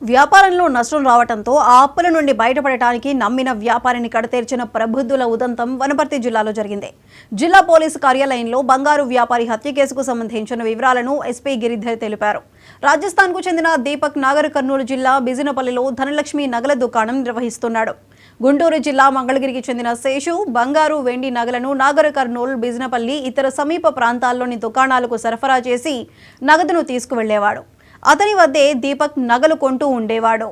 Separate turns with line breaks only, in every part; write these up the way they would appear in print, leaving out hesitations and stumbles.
వ్యాపారంలో నష్టం రావడంతో ఆ అప్పుల నుండి బయటపడటానికి నమ్మిన వ్యాపారిని కడతీర్చిన ప్రబుద్ధుల ఉదంతం వనపర్తి జిల్లాలో జరిగింది. జిల్లా పోలీసు కార్యాలయంలో బంగారు వ్యాపారి హత్య కేసుకు సంబంధించిన వివరాలను ఎస్పీ గిరిధర్ తెలిపారు. రాజస్థాన్కు చెందిన దీపక్ నాగర్ కర్నూలు జిల్లా బిజినపల్లిలో ధనలక్ష్మి నగల దుకాణం నిర్వహిస్తున్నాడు. గుంటూరు జిల్లా మంగళగిరికి చెందిన శేషు బంగారు వెండి నగలను నాగర్ కర్నూలు బిజినపల్లి ఇతర సమీప ప్రాంతాల్లోని దుకాణాలకు సరఫరా చేసి నగదును తీసుకువెళ్లేవాడు. అతని వద్దే దీపక్ నగలు కొంటూ ఉండేవాడు.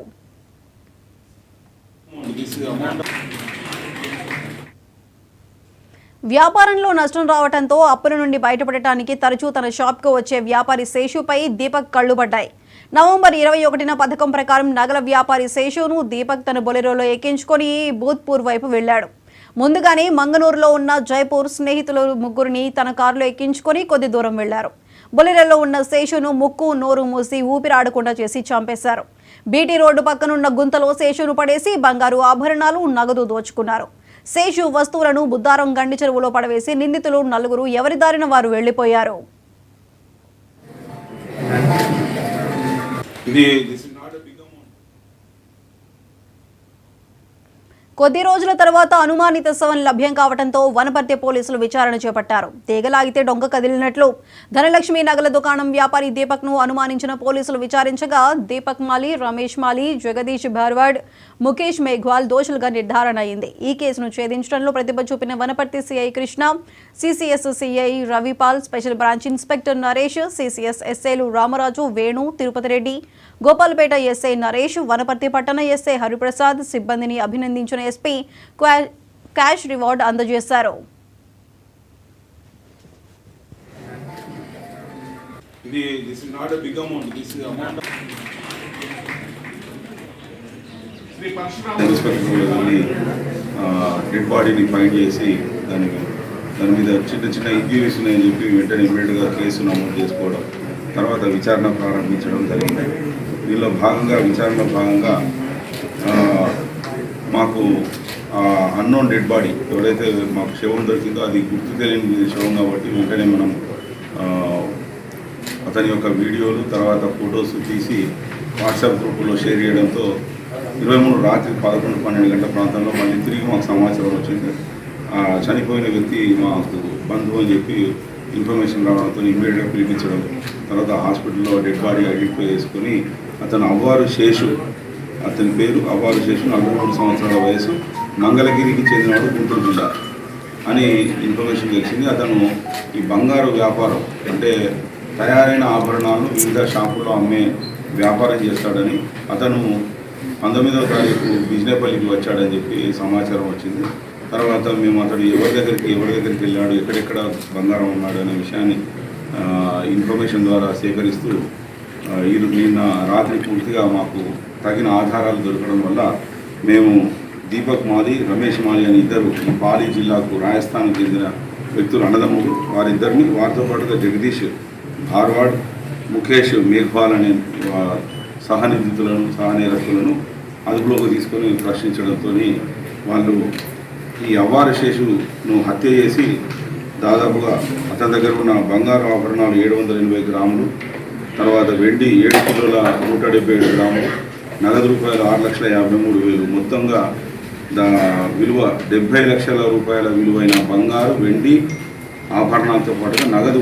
వ్యాపారంలో నష్టం రావడంతో అప్పుల నుండి బయటపడటానికి తరచూ తన షాప్కు వచ్చే వ్యాపారి శేషుపై దీపక్ కళ్లుబడ్డాయి. నవంబర్ 21న పథకం ప్రకారం నగల వ్యాపారి శేషును దీపక్ తన బొలెరోలో ఎక్కించుకొని భూత్పూర్ వైపు వెళ్లాడు. ముందుగానే మంగనూరులో ఉన్న జైపూర్ స్నేహితులు ముగ్గురిని తన కారులో ఎక్కించుకొని కొద్ది దూరం వెళ్లారు. బొలెరోలో ఉన్న శేషును ముక్కు నోరు మూసి ఊపిరాడకుండా చేసి చంపేశారు. బీటీ రోడ్డు పక్కనున్న గుంతలో శేషును పడేసి బంగారు ఆభరణాలు నగదు దోచుకున్నారు. శేషు వస్తువులను బుద్దారం గండి చెరువులో పడవేసి నిందితులు నలుగురు ఎవరి దారిన వారు వెళ్లిపోయారు. కొద్ది రోజుల తర్వాత అనుమానిత శవం లభ్యం కావడంతో వనపర్తి పోలీసులు విచారణ చేపట్టారు. తీగలాగితే డొంక కదిలినట్లు ధనలక్ష్మి నగల దుకాణం వ్యాపారి దీపక్ ను అనుమానించిన పోలీసులు విచారించగా దీపక్ మాలి, రమేష్ మాలి, జగదీష్ భార్వాడ్, ముఖేష్ మేఘ్వాల్ దోషులుగా నిర్ధారణ అయింది. ఈ కేసును ఛేదించడంలో ప్రతిభ చూపిన Wanaparthy CI Krishna, CCS CI Ravipal, special branch inspector Naresh, CCS ఎస్ఐలు రామరాజు, వేణు, తిరుపతి రెడ్డి, గోపాల్పేట ఎస్ఐ నరేష్, వనపర్తి పట్టణ ఎస్ఐ హరిప్రసాద్ సిబ్బందిని అభినందించిన ఎస్పీ క్యాష్ రివార్డ్ అందజేశారు.
డెడ్ బాడీని ఫైండ్ చేసి దాని మీద చిన్న చిన్న ఇంజరీస్ ఉన్నాయని చెప్పి వెంటనే ఇమ్మీడియట్గా కేసు నమోదు చేసుకోవడం, తర్వాత విచారణ ప్రారంభించడం జరిగింది. దీనిలో విచారణలో భాగంగా మాకు అన్నోన్ డెడ్ బాడీ ఎవరైతే మాకు శవం దొరికిందో అది గుర్తు తెలియని శవం కాబట్టి వెంటనే మనం అతని యొక్క వీడియోలు తర్వాత ఫొటోస్ తీసి వాట్సాప్ గ్రూపులో షేర్ చేయడంతో 23 రాత్రి 11-12 గంటల ప్రాంతంలో మళ్ళీ తిరిగి మాకు సమాచారం వచ్చింది. చనిపోయిన వ్యక్తి మాకు బంధువు అని చెప్పి ఇన్ఫర్మేషన్ రావడంతో ఇమ్మీడియట్గా పిలిపించడం, తర్వాత హాస్పిటల్లో డెడ్ బాడీ ఐడెంటిఫై చేసుకొని అతను అవ్వారు శేషు, అతని పేరు అవ్వారు శేషు, 43 సంవత్సరాల వయసు, మంగళగిరికి చెందినవాడు, గుంటూరు జిల్లా అని ఇన్ఫర్మేషన్ తెలిసింది. అతను ఈ బంగారు వ్యాపారం అంటే తయారైన ఆభరణాలను వివిధ షాపుల్లో అమ్మే వ్యాపారం చేస్తాడని, అతను 19వ తారీఖు బిజినపల్లికి వచ్చాడని చెప్పి సమాచారం వచ్చింది. తర్వాత మేము అతడు ఎవరి దగ్గరికి వెళ్ళాడు, ఎక్కడెక్కడ బంగారం ఉన్నాడు అనే విషయాన్ని ఇన్ఫర్మేషన్ ద్వారా సేకరిస్తూ నిన్న రాత్రి పూర్తిగా మాకు తగిన ఆధారాలు దొరకడం వల్ల మేము దీపక్ మాలి, రమేష్ మాలి అని ఇద్దరు ఈ పాలి జిల్లాకు రాజస్థాన్కు చెందిన వ్యక్తులు అన్నదమ్ములు, వారితో పాటుగా జగదీష్ భార్వాడ్, ముఖేష్ మేఘ్వాల్ అనే సహనిందితులను అదుపులోకి తీసుకొని ప్రశ్నించడంతో వాళ్ళు ఈ అవ్వారు శేషును హత్య చేసి దాదాపుగా అతని దగ్గర ఉన్న బంగారు ఆభరణాలు 780 గ్రాములు, తర్వాత వెండి 7 కిలోల 177 గ్రాములు, నగదు రూపాయలు 6,53,000, మొత్తంగా విలువ 70 లక్షల రూపాయల విలువైన బంగారు, వెండి ఆభరణాలతో పాటుగా నగదు